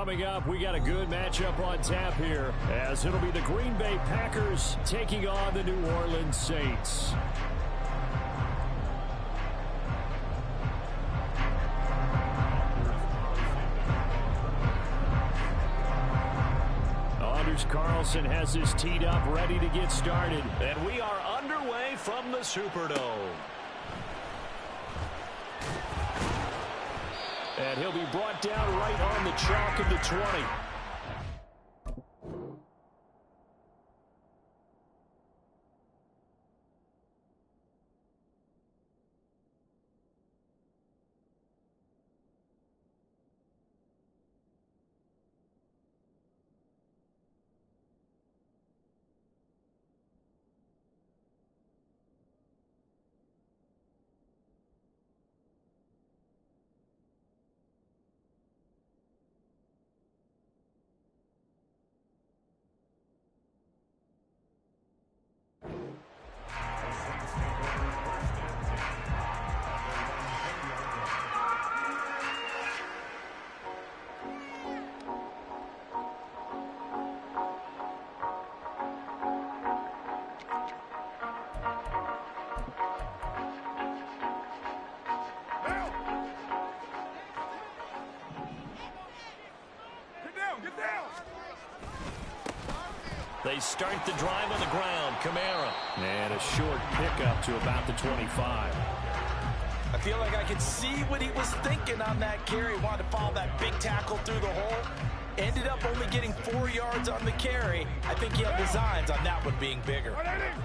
Coming up, we got a good matchup on tap here, as it'll be the Green Bay Packers taking on the New Orleans Saints. Anders Carlson has this teed up, ready to get started. And we are underway from the Superdome. And he'll be brought down right on the chalk of the 20. They start the drive on the ground. Kamara. And a short pickup to about the 25. I feel like I could see what he was thinking on that carry. Wanted to follow that big tackle through the hole. Ended up only getting 4 yards on the carry. I think he had designs on that one being bigger.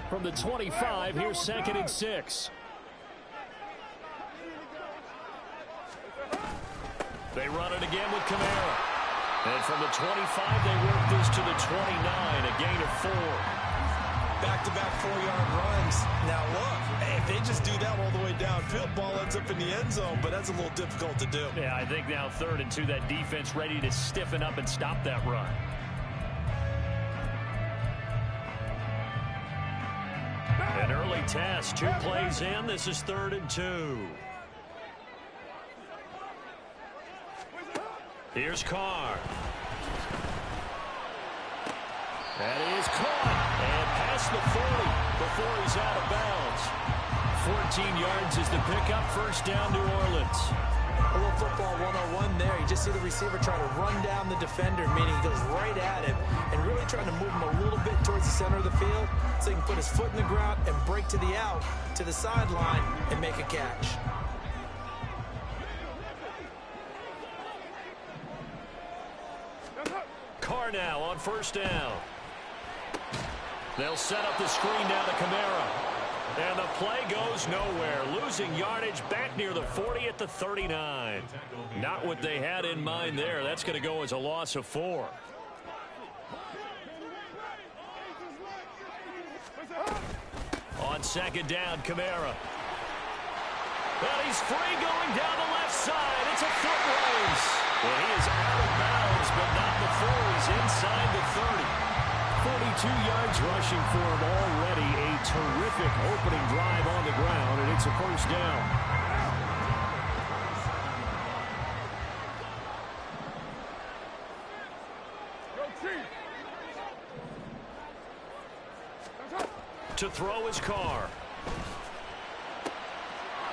From the 25, here's 2nd and 6. They run it again with Kamara. And from the 25, they work this to the 29, a gain of 4. Back-to-back 4-yard runs. Now look, if they just do that all the way downfield, ball ends up in the end zone, but that's a little difficult to do. Yeah, I think now 3rd and 2, that defense ready to stiffen up and stop that run. An early test, 2 plays in. This is 3rd and 2. Here's Carr. That is caught. And past the 40 before he's out of bounds. 14 yards is the pickup. First down, New Orleans. A little football 101 there. You just see the receiver try to run down the defender, meaning he goes right at him and really trying to move him a little bit towards the center of the field so he can put his foot in the ground and break to the out, to the sideline, and make a catch. Carr now on first down. They'll set up the screen down to Kamara. And the play goes nowhere. Losing yardage back near the 40 at the 39. Not what they had in mind there. That's going to go as a loss of 4. On 2nd down, Kamara. And he's free going down the left side. It's a foot race. And he is out of bounds, but not before he's inside the 30. 42 yards rushing for him already. A terrific opening drive on the ground, and it's a first down. To throw his Carr.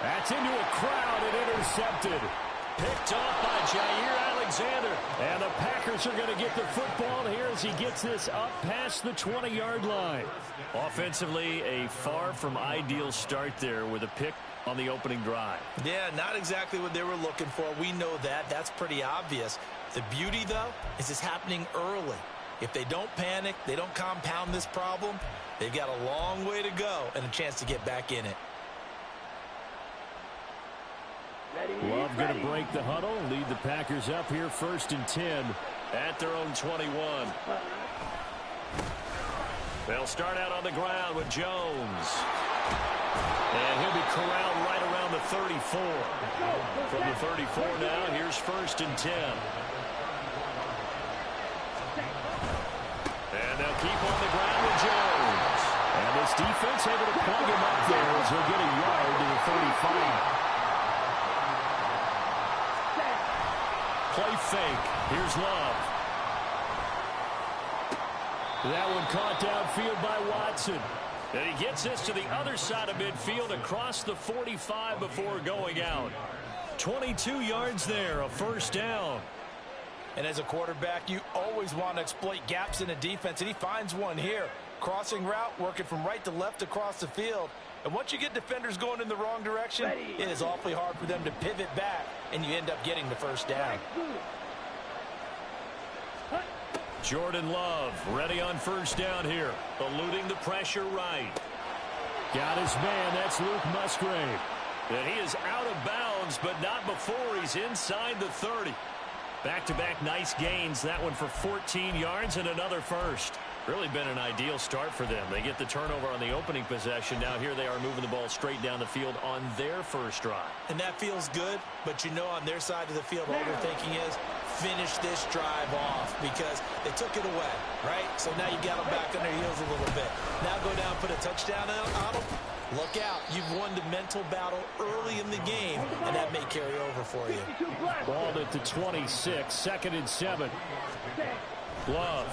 That's into a crowd and intercepted. Picked off by Jair Alexander. And the Packers are going to get the football here as he gets this up past the 20-yard line. Offensively, a far from ideal start there with a pick on the opening drive. Yeah, not exactly what they were looking for. We know that. That's pretty obvious. The beauty, though, is it's happening early. If they don't panic, they don't compound this problem, they've got a long way to go and a chance to get back in it. Love going to break the huddle, lead the Packers up here 1st and 10 at their own 21. They'll start out on the ground with Jones. And he'll be corralled right around the 34. From the 34 now, here's 1st and 10. And they'll keep on the ground with Jones. And this defense able to plug him up there as he'll get a yard to the 35. Play fake. Here's Love. That one caught downfield by Watson. And he gets this to the other side of midfield across the 45 before going out. 22 yards there, a first down. And as a quarterback, you always want to exploit gaps in a defense, and he finds one here. Crossing route, working from right to left across the field. And once you get defenders going in the wrong direction, it is awfully hard for them to pivot back, and you end up getting the first down. Jordan Love ready on first down here. Eluding the pressure right. Got his man. That's Luke Musgrave. And he is out of bounds, but not before he's inside the 30. Back-to-back nice gains. That one for 14 yards and another first. Really been an ideal start for them. They get the turnover on the opening possession. Now here they are moving the ball straight down the field on their first drive. And that feels good, but you know on their side of the field all they're thinking is finish this drive off because they took it away, right? So now you got them back on their heels a little bit. Now go down, put a touchdown on them. Look out. You've won the mental battle early in the game, and that may carry over for you. Balled at the 26, 2nd and 7. Love.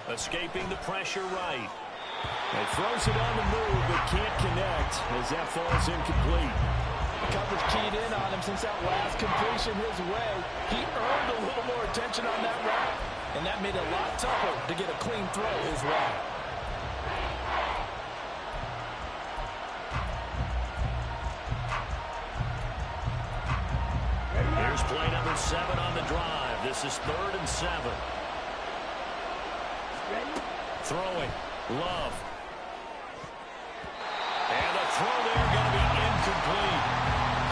Escaping the pressure right. He throws it on the move, but can't connect as that falls incomplete. The coverage keyed in on him since that last completion his way. He earned a little more attention on that route, and that made it a lot tougher to get a clean throw his way. Here's play number 7 on the drive. This is 3rd and 7. Throwing. Love. And a throw there going to be incomplete.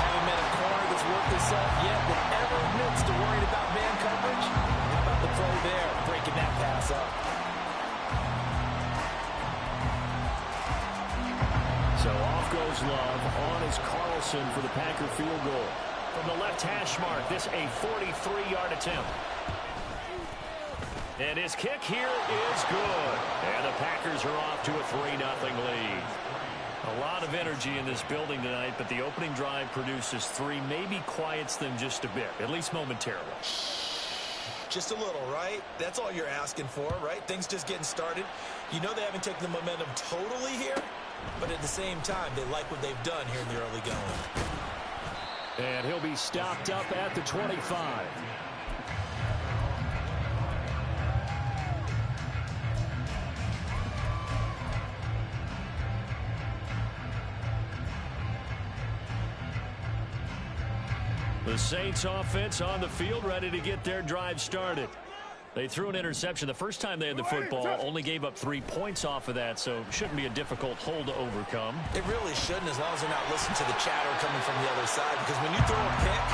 Haven't met a corner that's worked this up yet that ever admits to worrying about man coverage. How about the throw there, breaking that pass up? So off goes Love. On is Carlson for the Packer field goal. From the left hash mark, this a 43-yard attempt. And his kick here is good. And the Packers are off to a 3-0 lead. A lot of energy in this building tonight, but the opening drive produces 3, maybe quiets them just a bit, at least momentarily. Just a little, right? That's all you're asking for, right? Things just getting started. You know they haven't taken the momentum totally here, but at the same time, they like what they've done here in the early going. And he'll be stopped up at the 25. The Saints offense on the field, ready to get their drive started. They threw an interception the first time they had the football, only gave up 3 points off of that, so shouldn't be a difficult hole to overcome. It really shouldn't, as long as they're not listening to the chatter coming from the other side, because when you throw a pick,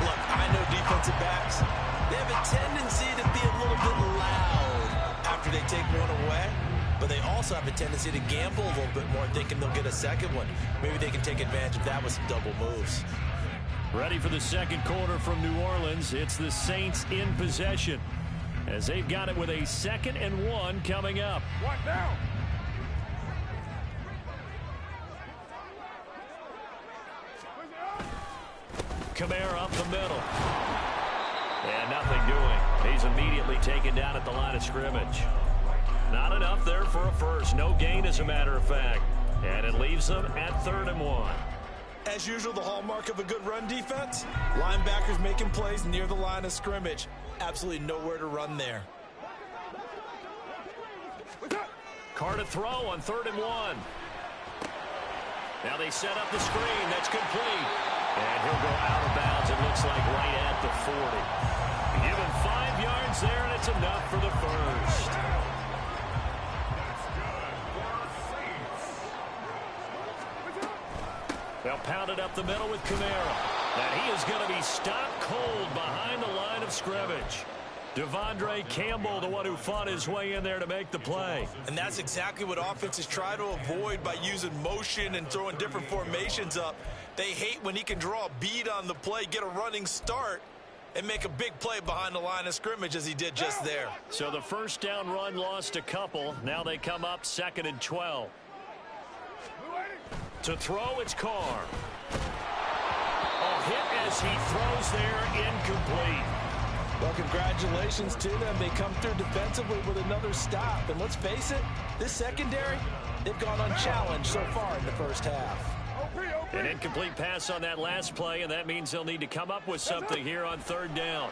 look, I know defensive backs, they have a tendency to be a little bit loud after they take one away, but they also have a tendency to gamble a little bit more, thinking they'll get a second one. Maybe they can take advantage of that with some double moves. Ready for the second quarter from New Orleans. It's the Saints in possession, as they've got it with a 2nd and 1 coming up. One down. Kamara up the middle. And nothing doing. He's immediately taken down at the line of scrimmage. Not enough there for a first. No gain, as a matter of fact. And it leaves them at 3rd and 1. As usual, the hallmark of a good run defense, linebackers making plays near the line of scrimmage. Absolutely nowhere to run there. Carr to throw on 3rd and 1. Now they set up the screen. That's complete. And he'll go out of bounds, it looks like, right at the 40. Give him 5 yards there, and it's enough for the first. They'll pound it up the middle with Kamara. And he is going to be stopped cold behind the line of scrimmage. Devondre Campbell, the one who fought his way in there to make the play. And that's exactly what offenses try to avoid by using motion and throwing different formations up. They hate when he can draw a bead on the play, get a running start, and make a big play behind the line of scrimmage as he did just there. So the first down run lost a couple. Now they come up 2nd and 12. To throw, it's Carr. A hit as he throws there, incomplete. Well, congratulations to them. They come through defensively with another stop. And let's face it, this secondary, they've gone unchallenged so far in the first half. An incomplete pass on that last play, and that means they'll need to come up with something here on third down.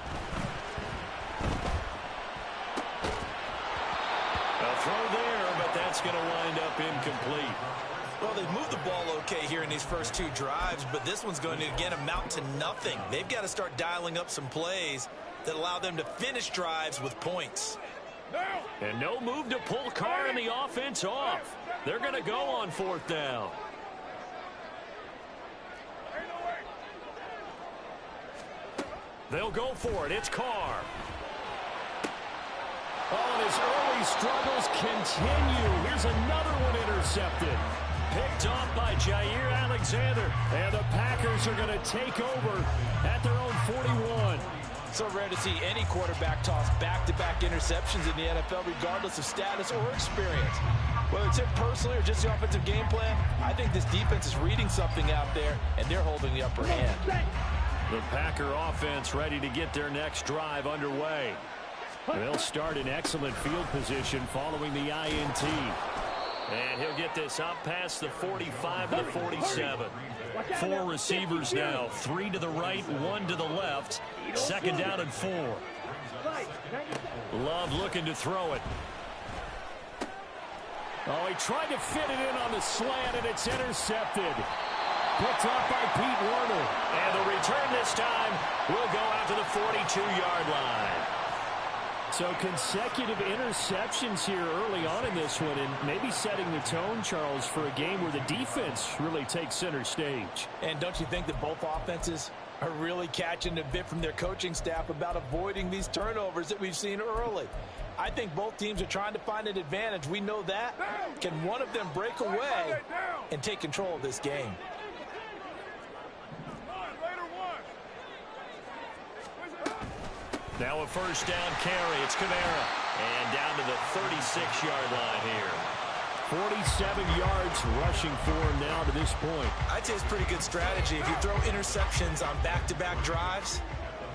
A throw there, but that's going to wind up incomplete. Well, they've moved the ball okay here in these first two drives, but this one's going to, again, amount to nothing. They've got to start dialing up some plays that allow them to finish drives with points. And no move to pull Carr and the offense off. They're going to go on fourth down. They'll go for it. It's Carr. Oh, and his early struggles continue. Here's another one intercepted. Picked off by Jair Alexander. And the Packers are going to take over at their own 41. So rare to see any quarterback toss back-to-back interceptions in the NFL, regardless of status or experience. Whether it's him personally or just the offensive game plan, I think this defense is reading something out there, and they're holding the upper hand. The Packer offense ready to get their next drive underway. They'll start in excellent field position following the INT. And he'll get this up past the 45 to the 47. 4 receivers now, 3 to the right, 1 to the left. Second down and 4. Love looking to throw it. Oh, he tried to fit it in on the slant, and it's intercepted. Picked off by Pete Werner. And the return this time will go out to the 42-yard line. So consecutive interceptions here early on in this one, and maybe setting the tone, Charles, for a game where the defense really takes center stage. And don't you think that both offenses are really catching a bit from their coaching staff about avoiding these turnovers that we've seen early? I think both teams are trying to find an advantage. We know that. Can one of them break away and take control of this game? Now a first down carry. It's Kamara. And down to the 36-yard line here. 47 yards rushing for him now to this point. I'd say it's pretty good strategy. If you throw interceptions on back-to-back drives,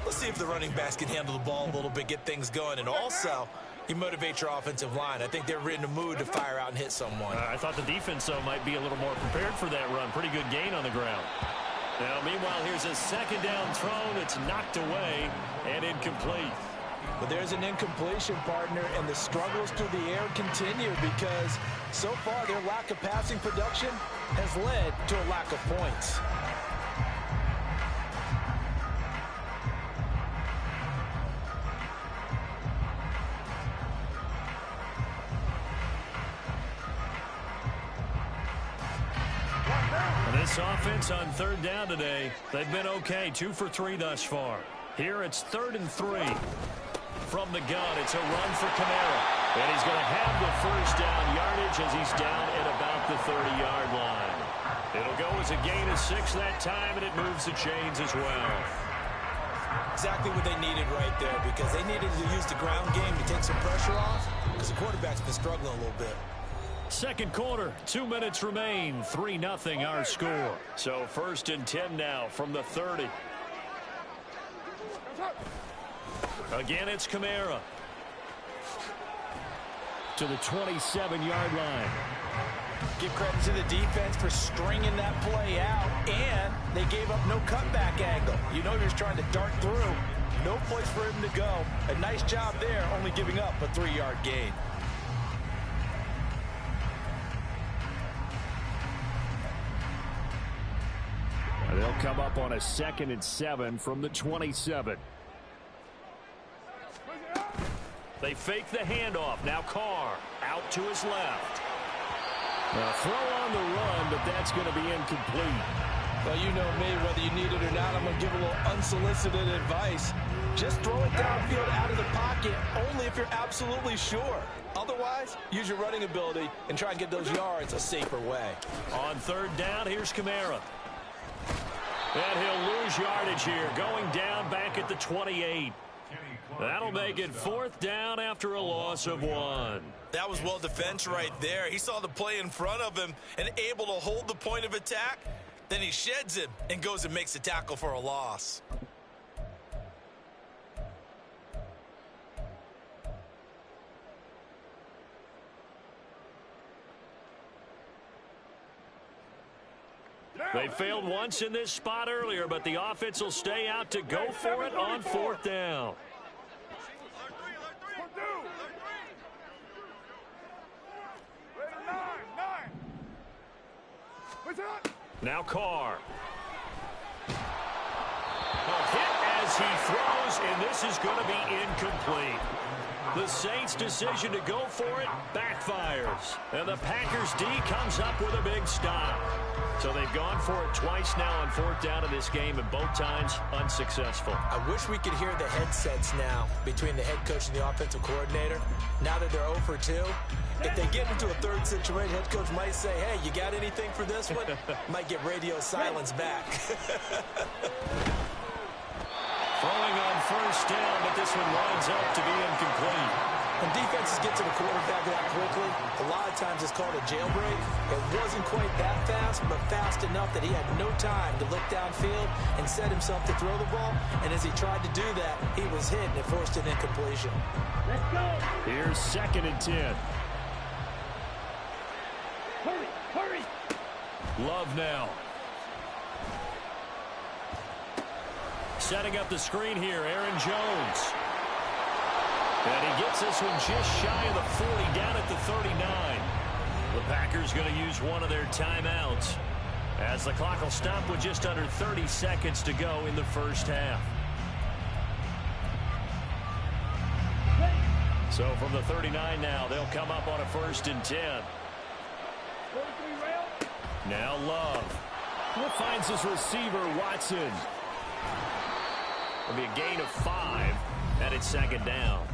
let's see if the running backs can handle the ball a little bit, get things going. And also, you motivate your offensive line. I think they're in a mood to fire out and hit someone. I thought the defense, though, might be a little more prepared for that run. Pretty good gain on the ground. Now, meanwhile, here's a second down throw that's knocked away and incomplete. But there's an incompletion, partner, and the struggles through the air continue because so far their lack of passing production has led to a lack of points. This offense on third down today, they've been okay. 2 for 3 thus far. Here it's 3rd and 3. From the gun, it's a run for Kamara. And he's going to have the first down yardage as he's down at about the 30-yard line. It'll go as a gain of 6 that time, and it moves the chains as well. Exactly what they needed right there because they needed to use the ground game to take some pressure off because the quarterback's been struggling a little bit. Second quarter, 2 minutes remain, 3-0 our score. So 1st and 10 now from the 30. Again, it's Kamara. To the 27-yard line. Give credit to the defense for stringing that play out, and they gave up no cutback angle. You know you're just trying to dart through. No place for him to go. A nice job there, only giving up a 3-yard gain. They'll come up on a 2nd and 7 from the 27. They fake the handoff. Now Carr out to his left. A throw on the run, but that's going to be incomplete. Well, you know me, whether you need it or not, I'm going to give a little unsolicited advice. Just throw it downfield out of the pocket, only if you're absolutely sure. Otherwise, use your running ability and try and get those yards a safer way. On third down, here's Kamara. And he'll lose yardage here, going down back at the 28. That'll make it 4th down after a loss of 1. That was well defense right there. He saw the play in front of him and able to hold the point of attack. Then he sheds it and goes and makes a tackle for a loss. They failed once in this spot earlier, but the offense will stay out to go for it on 4th down. Now Carr. A hit as he throws, and this is going to be incomplete. The Saints' decision to go for it backfires. And the Packers' D comes up with a big stop. So they've gone for it twice now on 4th down in this game, and both times unsuccessful. I wish we could hear the headsets now between the head coach and the offensive coordinator. Now that they're 0 for 2, if they get into a third situation, head coach might say, hey, you got anything for this one? Might get radio silence back. Throwing on 1st down, but this one winds up to be incomplete. When defenses get to the quarterback that quickly, a lot of times it's called a jailbreak. It wasn't quite that fast, but fast enough that he had no time to look downfield and set himself to throw the ball. And as he tried to do that, he was hit and it forced an incompletion. Let's go. Here's 2nd and 10. Hurry. Love now. Setting up the screen here, Aaron Jones. And he gets this one just shy of the 40, down at the 39. The Packers going to use one of their timeouts, as the clock will stop with just under 30 seconds to go in the first half. So from the 39 now, they'll come up on a 1st and 10. Now Love. Finds his receiver, Watson. It'll be a gain of 5, and it's 2nd down.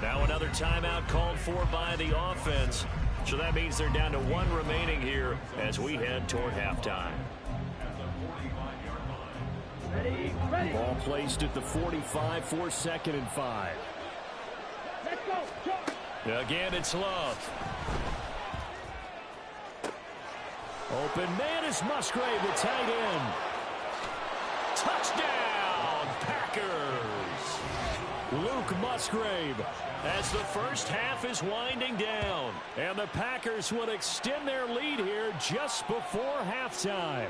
Now another timeout called for by the offense. So that means they're down to 1 remaining here as we head toward halftime. Ball placed at the 45 for 2nd and 5. Let's go. Again, it's Love. Open man is Musgrave, the tight end. Touchdown, Packers. Luke Musgrave, as the first half is winding down. And the Packers would extend their lead here just before halftime.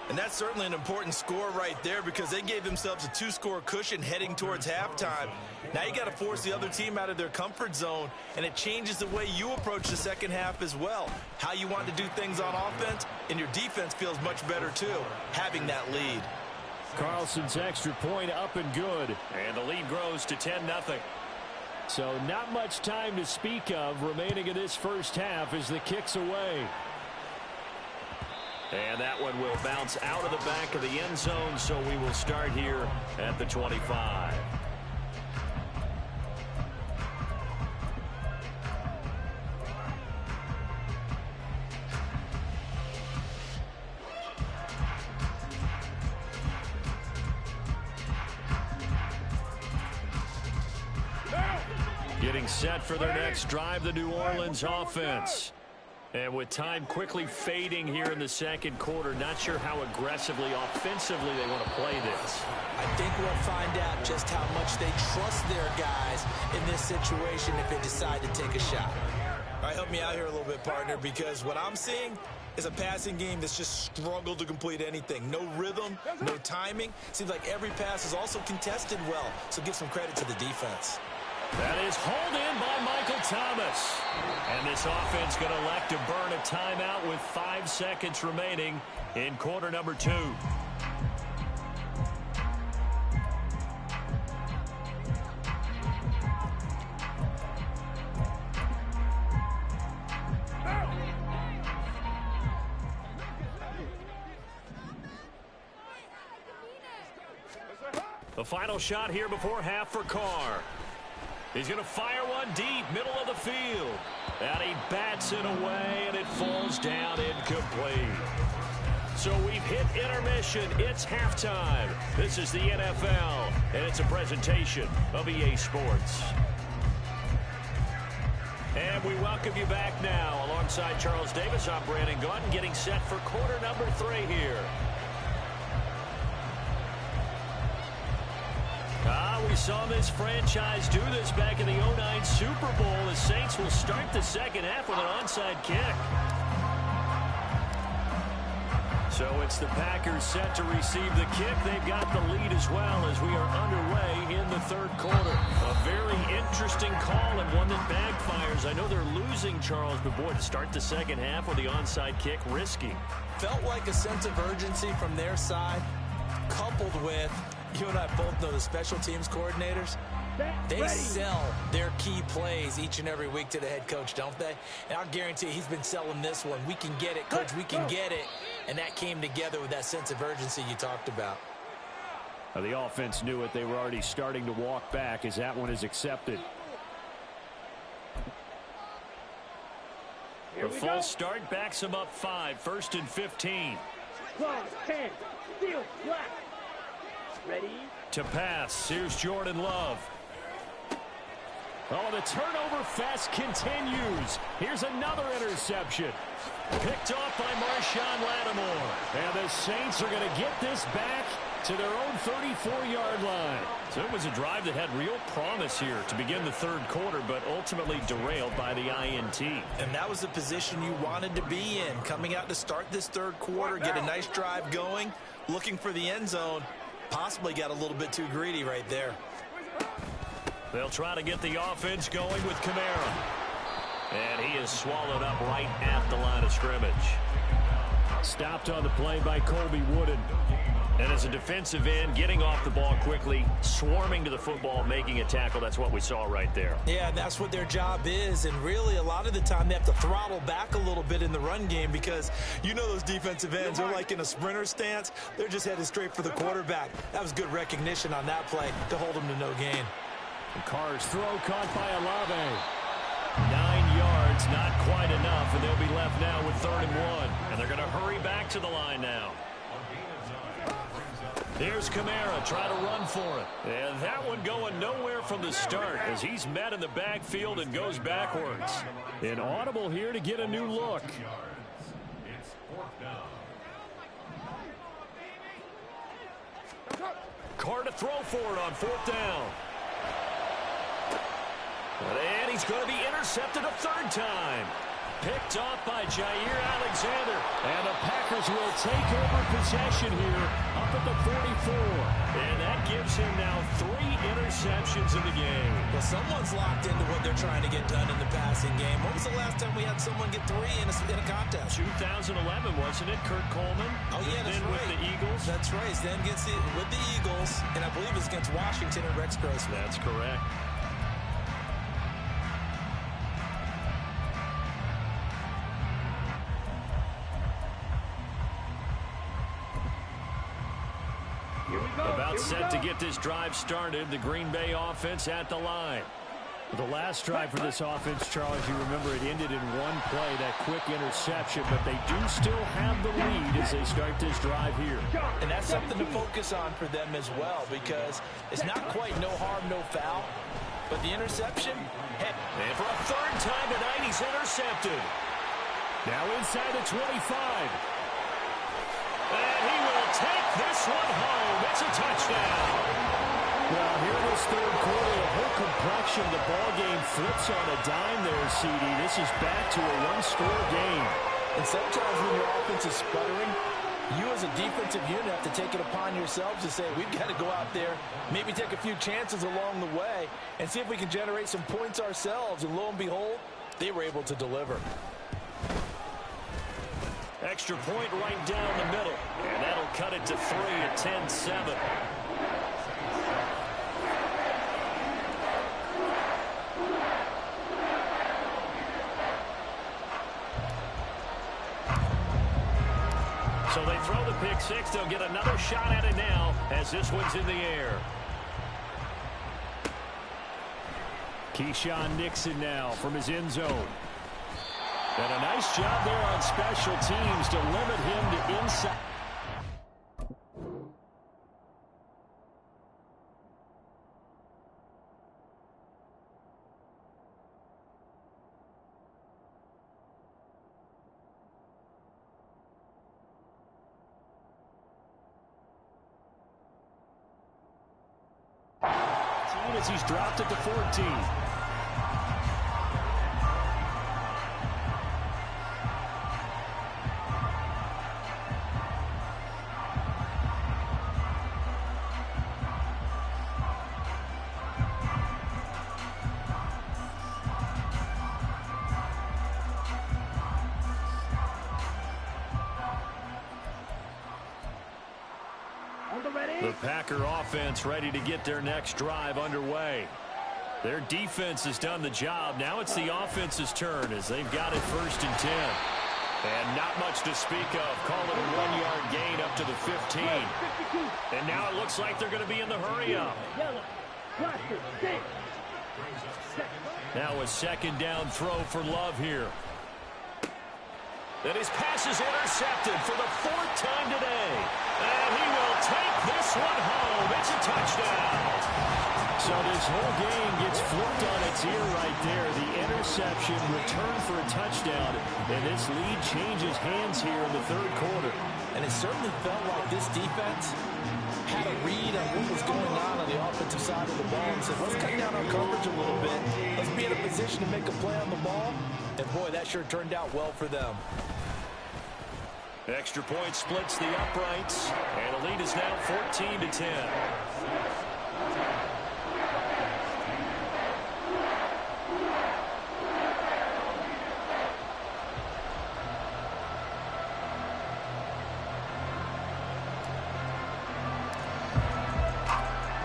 And that's certainly an important score right there, because they gave themselves a 2-score cushion heading towards halftime. Now you got to force the other team out of their comfort zone, and it changes the way you approach the second half as well. How you want to do things on offense, and your defense feels much better too, having that lead. Carlson's extra point up and good, and the lead grows to 10-0. So not much time to speak of remaining in this first half as the kick's away. And that one will bounce out of the back of the end zone, so we will start here at the 25. Getting set for their next drive, the New Orleans offense. And with time quickly fading here in the second quarter, not sure how aggressively, offensively they want to play this. I think we'll find out just how much they trust their guys in this situation if they decide to take a shot. All right, help me out here a little bit, partner, because what I'm seeing is a passing game that's just struggled to complete anything. No rhythm, no timing. Seems like every pass is also contested well, so give some credit to the defense. That is hauled in by Michael Thomas. And this offense going to elect to burn a timeout with 5 seconds remaining in quarter number 2. The final shot here before half for Carr. He's going to fire one deep, middle of the field. And he bats it away, and it falls down incomplete. So we've hit intermission. It's halftime. This is the NFL, and it's a presentation of EA Sports. And we welcome you back now. Alongside Charles Davis, I'm Brandon Gaudin, getting set for quarter number 3 here. We saw this franchise do this back in the 2009 Super Bowl. The Saints will start the second half with an onside kick. So it's the Packers set to receive the kick. They've got the lead as well as we are underway in the third quarter. A very interesting call and one that backfires. I know they're losing, Charles, but boy, to start the second half with the onside kick, risky. Felt like a sense of urgency from their side, coupled with, you and I both know the special teams coordinators. They sell their key plays each and every week to the head coach, don't they? And I'll guarantee he's been selling this one. We can get it, coach, we can get it. And that came together with that sense of urgency you talked about. Well, the offense knew it. They were already starting to walk back as that one is accepted. The false start backs him up 5, 1st and 15. Claws, 10, steel, black. Ready? To pass, here's Jordan Love. Oh, the turnover fest continues. Here's another interception. Picked off by Marshawn Lattimore. And the Saints are going to get this back to their own 34-yard line. So it was a drive that had real promise here to begin the third quarter, but ultimately derailed by the INT. And that was the position you wanted to be in, coming out to start this third quarter, get a nice drive going, looking for the end zone. Possibly got a little bit too greedy right there. They'll try to get the offense going with Kamara. And he is swallowed up right at the line of scrimmage. Stopped on the play by Colby Wooden. And as a defensive end, getting off the ball quickly, swarming to the football, making a tackle. That's what we saw right there. Yeah, and that's what their job is. And really, a lot of the time, they have to throttle back a little bit in the run game because you know those defensive ends, they're like in a sprinter stance. They're just headed straight for the quarterback. That was good recognition on that play to hold them to no gain. The Carr's throw caught by Olave. 9 yards, not quite enough, and they'll be left now with 3rd and 1. And they're going to hurry back to the line now. There's Kamara, try to run for it. And that one going nowhere from the start as he's met in the backfield and goes backwards. An audible here to get a new look. Carr to throw for it on 4th down. And he's going to be intercepted a 3rd time. Picked off by Jair Alexander. And the Packers will take over possession here up at the 44. And that gives him now 3 interceptions in the game. Well, someone's locked into what they're trying to get done in the passing game. When was the last time we had someone get 3 in a contest? 2011, wasn't it? Kurt Coleman. Oh, yeah, that's right. With the Eagles. That's right. He's then gets it with the Eagles. And I believe it's against Washington and Rex Grossman. That's correct. About set to get this drive started. The Green Bay offense at the line. The last drive for this offense, Charles, you remember it ended in one play, that quick interception, but they do still have the lead as they start this drive here. And that's something to focus on for them as well, because it's not quite no harm, no foul, but the interception, heck. And for a 3rd time tonight, he's intercepted. Now inside the 25. And he will take this one home. It's a touchdown. Well, here in this third quarter, the whole complexion of the ball game flips on a dime there, CD. This is back to a one-score game. And sometimes when your offense is sputtering, you as a defensive unit have to take it upon yourselves to say, we've got to go out there, maybe take a few chances along the way, and see if we can generate some points ourselves. And lo and behold, they were able to deliver. Extra point right down the middle. And that'll cut it to 3 at 10-7. So they throw the pick 6. They'll get another shot at it now as this one's in the air. Keyshawn Nixon now from his end zone. And a nice job there on special teams to limit him to inside. As he's dropped it to 14. The Packer offense ready to get their next drive underway. Their defense has done the job. Now it's the offense's turn as they've got it 1st and 10. And not much to speak of. Call it a 1-yard gain up to the 15. And now it looks like they're going to be in the hurry-up. Now a 2nd down throw for Love here. And his pass is intercepted for the 4th time today. And he will take this one home. It's a touchdown. So this whole game gets flipped on its ear right there. The interception, return for a touchdown. And this lead changes hands here in the 3rd quarter. And it certainly felt like this defense had a read on what was going on the offensive side of the ball and said, let's cut down our coverage a little bit. Let's be in a position to make a play on the ball. And, boy, that sure turned out well for them. Extra point splits the uprights, and the lead is now 14-10.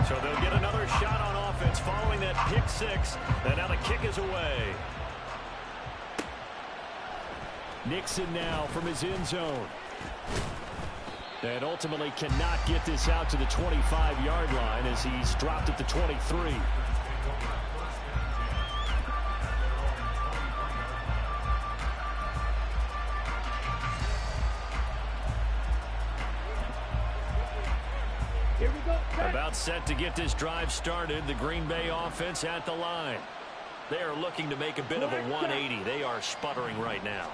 So they'll get another shot on offense following that pick 6, and now the kick is away. Nixon now from his end zone. And ultimately cannot get this out to the 25-yard line as he's dropped at the 23. Here we go. About set to get this drive started. The Green Bay offense at the line. They are looking to make a bit of a 180. They are sputtering right now.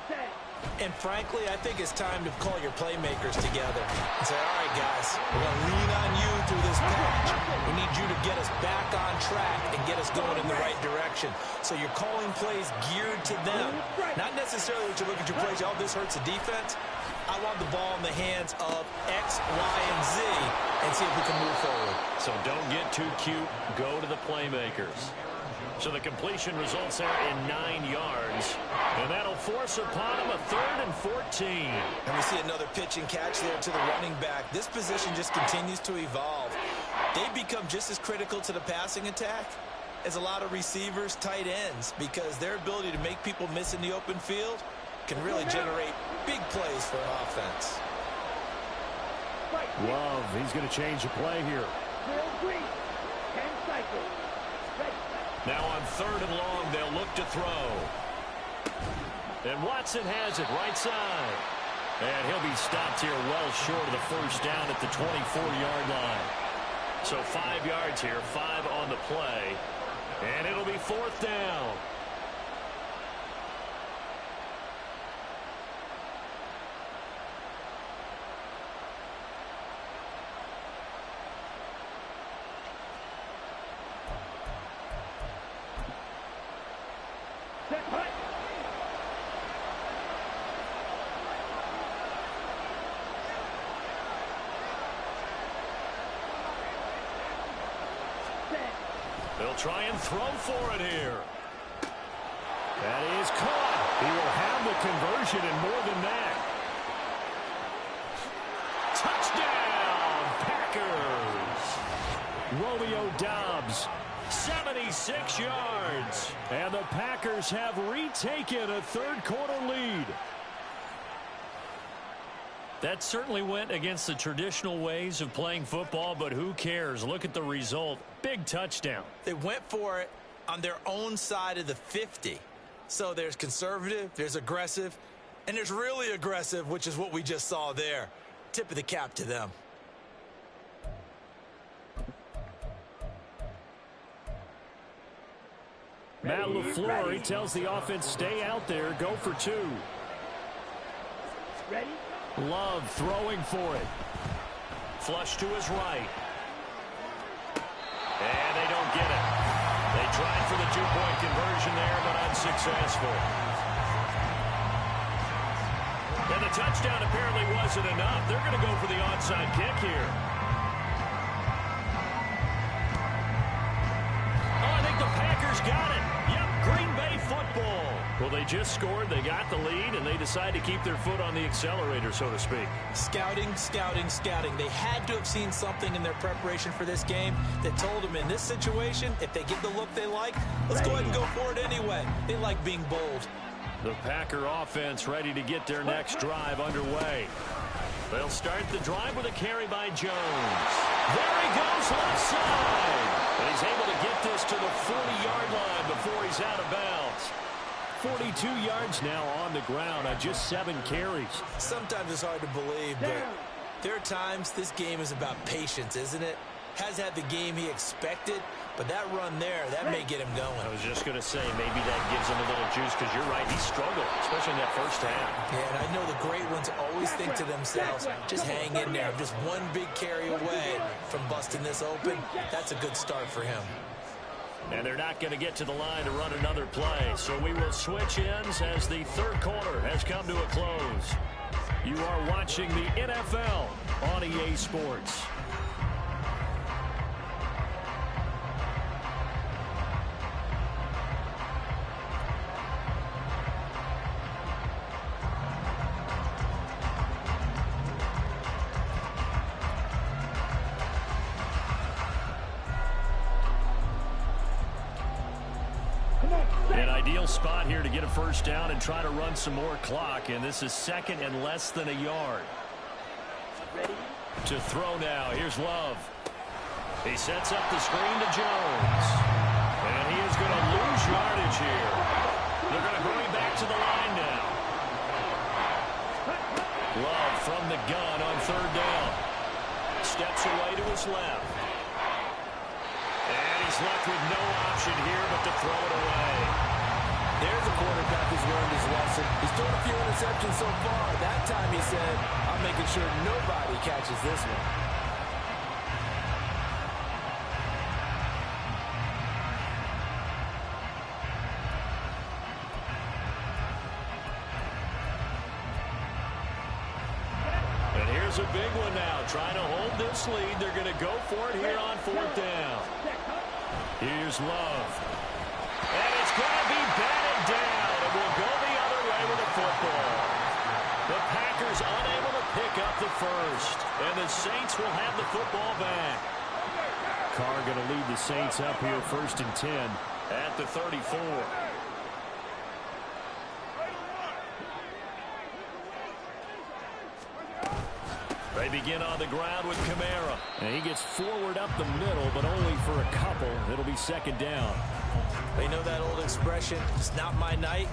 And frankly, I think it's time to call your playmakers together and say, all right, guys, we're going to lean on you through this patch. We need you to get us back on track and get us going in the right direction. So you're calling plays geared to them. Not necessarily that you look at your plays, oh, this hurts the defense. I want the ball in the hands of X, Y, and Z and see if we can move forward. So don't get too cute. Go to the playmakers. So the completion results there in 9 yards. And that'll force upon him a 3rd and 14. And we see another pitch and catch there to the running back. This position just continues to evolve. They become just as critical to the passing attack as a lot of receivers, tight ends, because their ability to make people miss in the open field can really generate big plays for an offense. Love, he's going to change the play here. Now on 3rd and long, they'll look to throw. And Watson has it right side. And he'll be stopped here well short of the 1st down at the 24-yard line. So 5 yards here, 5 on the play. And it'll be 4th down. They'll try and throw for it here. That is caught. He will have the conversion and more than that. Touchdown, Packers. Romeo Doubs, 76 yards. And the Packers have retaken a 3rd quarter lead. That certainly went against the traditional ways of playing football, but who cares? Look at the result. Big touchdown. They went for it on their own side of the 50. So there's conservative, there's aggressive, and there's really aggressive, which is what we just saw there. Tip of the cap to them. Matt LaFleur, he tells the offense, stay out there, go for 2. Ready? Love throwing for it. Flush to his right. And they don't get it. They tried for the 2-point conversion there, but unsuccessful. And the touchdown apparently wasn't enough. They're going to go for the onside kick here. Oh, I think the Packers got it. Yep, Green Bay football. Well, they just scored, they got the lead, and they decide to keep their foot on the accelerator, so to speak. Scouting, scouting, scouting. They had to have seen something in their preparation for this game that told them in this situation, if they get the look they like, let's go ahead and go for it anyway. They like being bold. The Packer offense ready to get their next drive underway. They'll start the drive with a carry by Jones. There he goes left side. And he's able to get this to the 40-yard line before he's out of bounds. 42 yards now on the ground on just 7 carries. Sometimes it's hard to believe, but there are times this game is about patience, isn't it? Has had the game he expected, but that run there, that may get him going. I was just going to say, maybe that gives him a little juice, because you're right, he struggled, especially in that first half. Yeah, and I know the great ones always think to themselves, just hang in there. I'm just one big carry away from busting this open. That's a good start for him. And they're not going to get to the line to run another play, so we will switch ends as the third quarter has come to a close. You are watching the NFL on EA Sports. An ideal spot here to get a first down and try to run some more clock, and this is second and less than a yard. Ready? To throw now, here's Love. He sets up the screen to Jones. And he is going to lose yardage here. They're going to hurry back to the line now. Love from the gun on third down. Steps away to his left. And he's left with no option here but to throw it away. There's a quarterback who's learned his lesson. He's thrown a few interceptions so far. That time he said, I'm making sure nobody catches this one. And here's a big one now. Trying to hold this lead. They're going to go for it here on fourth down. Here's Love. And it's going to be batted down. And we'll go the other way with the football. The Packers unable to pick up the first. And the Saints will have the football back. Carr going to lead the Saints up here first and 10 at the 34. They begin on the ground with Kamara. And he gets forward up the middle, but only for a couple. It'll be second down. They know that old expression, it's not my night.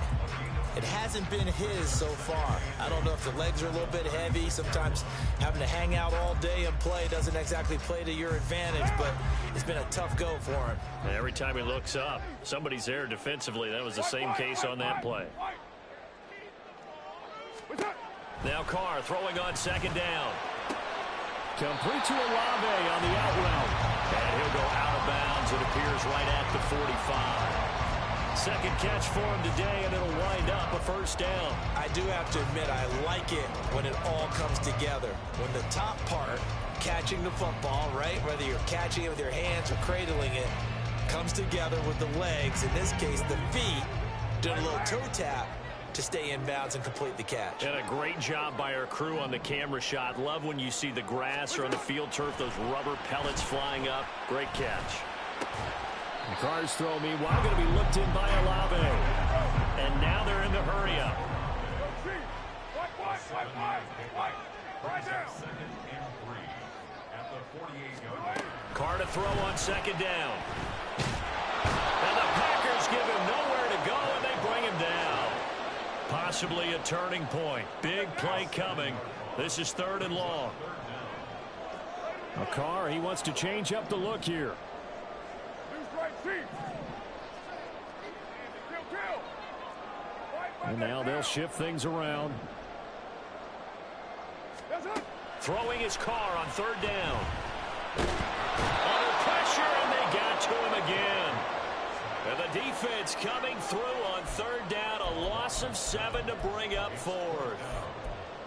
It hasn't been his so far. I don't know if the legs are a little bit heavy. Sometimes having to hang out all day and play doesn't exactly play to your advantage, but it's been a tough go for him. And every time he looks up, somebody's there defensively. That was the same case on that play. Now Carr throwing on second down. Complete to Olave on the out route. And he'll go out of bounds. It appears right at the 45. Second catch for him today, and it'll wind up a first down. I do have to admit, I like it when it all comes together. When the top part, catching the football, right, whether you're catching it with your hands or cradling it, comes together with the legs, in this case the feet, doing a little toe tap to stay in bounds and complete the catch. And a great job by our crew on the camera shot. Love when you see the grass or on the field turf, those rubber pellets flying up. Great catch. The Carr's throw, meanwhile, going to be looked in by Olave. And now they're in the hurry-up. Carr to throw on second down. And the Packers give him nowhere to go, and they bring him down. Possibly a turning point. Big play coming. This is third and long. Carr, he wants to change up the look here. And now they'll shift things around. Throwing his Carr on third down. Under pressure, and they got to him again. And the defense coming through on third down. A loss of 7 to bring up forward.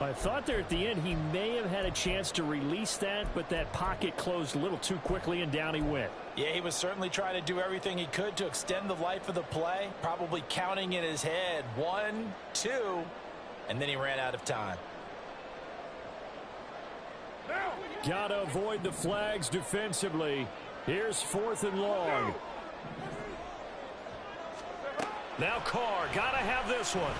I thought there at the end he may have had a chance to release that, but that pocket closed a little too quickly, and down he went. Yeah, he was certainly trying to do everything he could to extend the life of the play, probably counting in his head 1, 2, and then he ran out of time. Gotta avoid the flags defensively. Here's 4th and long. Now Carr, gotta have this one.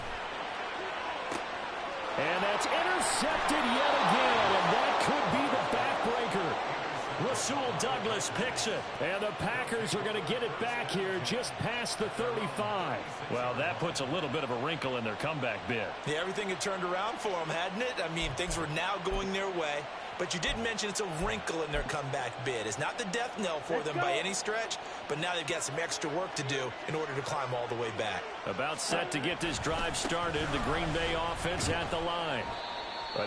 And that's intercepted yet again, and that could be the backbreaker. Rasul Douglas picks it, and the Packers are going to get it back here just past the 35. Well, that puts a little bit of a wrinkle in their comeback bid. Yeah, everything had turned around for them, hadn't it? I mean, things were now going their way. But you did mention it's a wrinkle in their comeback bid. It's not the death knell for them by any stretch, but now they've got some extra work to do in order to climb all the way back. About set to get this drive started, the Green Bay offense at the line.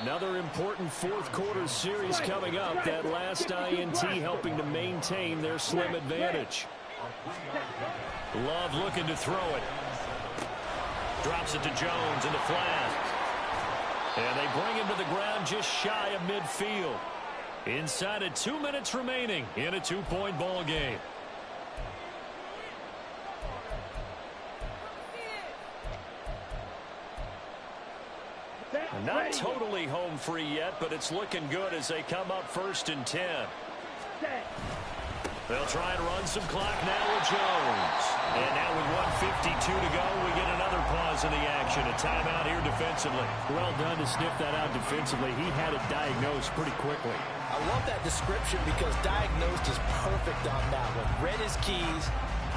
Another important 4th quarter series coming up. That last INT helping to maintain their slim advantage. Love looking to throw it. Drops it to Jones in the flat. And they bring him to the ground just shy of midfield. Inside of 2 minutes remaining in a 2-point ball game. Not totally home free yet, but it's looking good as they come up 1st and 10. They'll try and run some clock now with Jones. And now with 1:52 to go, we get another pause in the action. A timeout here defensively. Well done to sniff that out defensively. He had it diagnosed pretty quickly. I love that description because diagnosed is perfect on that one. Read his keys,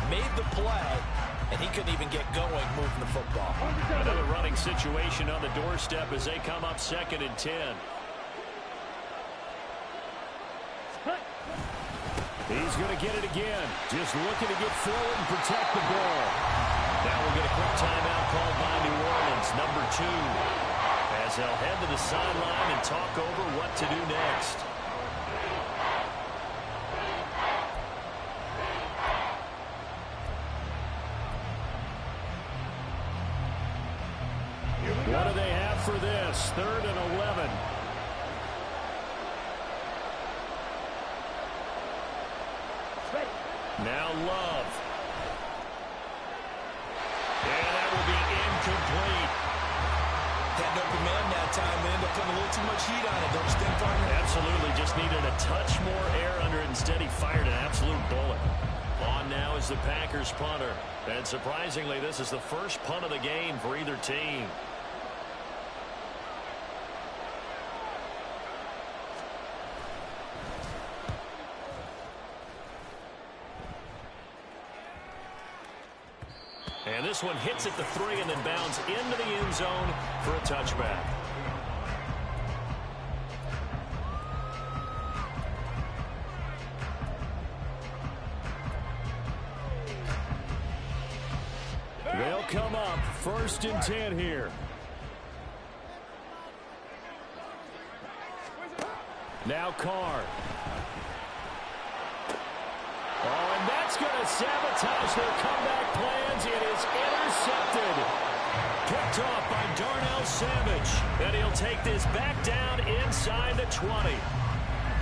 made the play, and he couldn't even get going moving the football. Another running situation on the doorstep as they come up 2nd and 10. He's going to get it again. Just looking to get forward and protect the ball. Now we'll get a quick timeout called by New Orleans, number 2. As they'll head to the sideline and talk over what to do next. What do they have for this? 3rd and 11. Now Love. And that will be incomplete. Had an open man that time, and ended up putting a little too much heat on it, don't you think, partner? Absolutely. Just needed a touch more air under it. Instead, he fired an absolute bullet. On now is the Packers punter. And surprisingly, this is the first punt of the game for either team. And this one hits at the 3 and then bounds into the end zone for a touchback. They'll come up 1st and 10 here. Now Carr. Oh, and that's going to sabotage their comeback plans. It is intercepted. Picked off by Darnell Savage. And he'll take this back down inside the 20.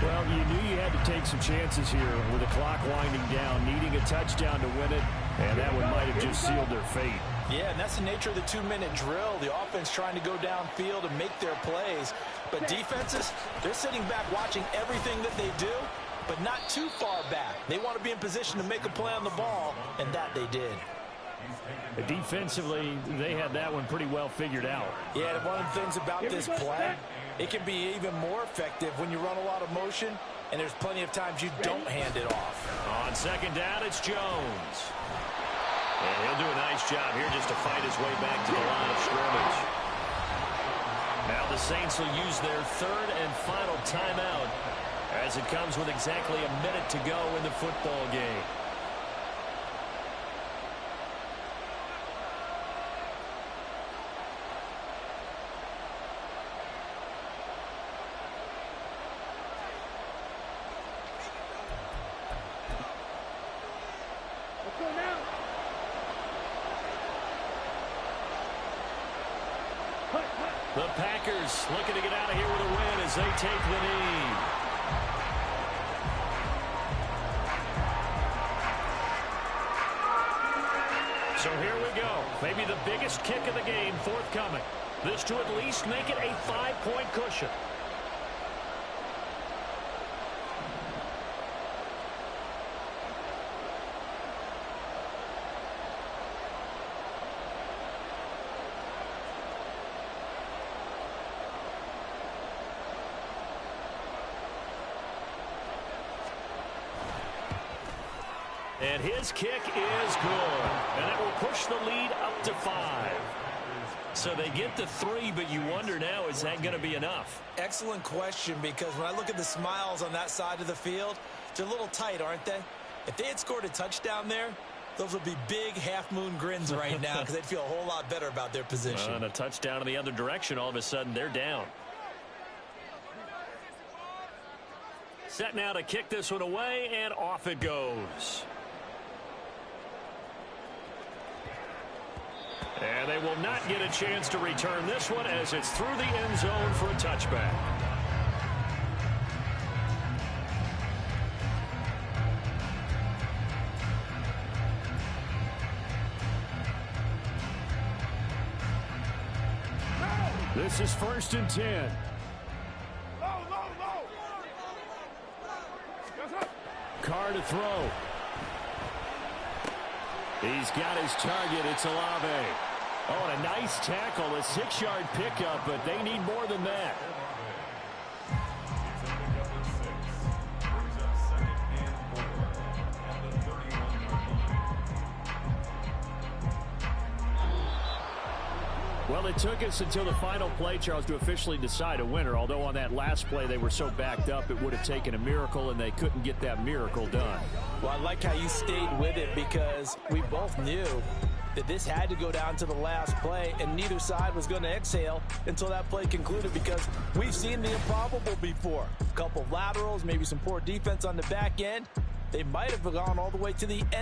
Well, you knew you had to take some chances here with the clock winding down, needing a touchdown to win it, and that one might have just sealed their fate. Yeah, and that's the nature of the 2-minute drill. The offense trying to go downfield and make their plays. But defenses, they're sitting back watching everything that they do, but not too far back. They want to be in position to make a play on the ball, and that they did. Defensively, they had that one pretty well figured out. Yeah, and one of the things about this play, it can be even more effective when you run a lot of motion, and there's plenty of times you don't hand it off. On 2nd down, it's Jones. And he'll do a nice job here just to fight his way back to the line of scrimmage. Now the Saints will use their 3rd and final timeout as it comes with exactly a minute to go in the football game. The Packers looking to get out of here with a win as they take the knee. So here we go. Maybe the biggest kick of the game forthcoming. This to at least make it a 5-point cushion. And his kick is good. And it will push the lead up to 5. So they get to 3, but you wonder now, is that going to be enough? Excellent question, because when I look at the smiles on that side of the field, they're a little tight, aren't they? If they had scored a touchdown there, those would be big half-moon grins right now because they'd feel a whole lot better about their position. And a touchdown in the other direction, all of a sudden they're down. Set now to kick this one away, and off it goes. And they will not get a chance to return this one as it's through the end zone for a touchback. This is 1st and 10. Carr to throw. He's got his target. It's Olave. Oh, and a nice tackle, a 6-yard pickup, but they need more than that. Well, it took us until the final play, Charles, to officially decide a winner, although on that last play they were so backed up it would have taken a miracle, and they couldn't get that miracle done. Well, I like how you stayed with it because we both knew that this had to go down to the last play, and neither side was going to exhale until that play concluded because we've seen the improbable before. A couple of laterals, maybe some poor defense on the back end. They might have gone all the way to the end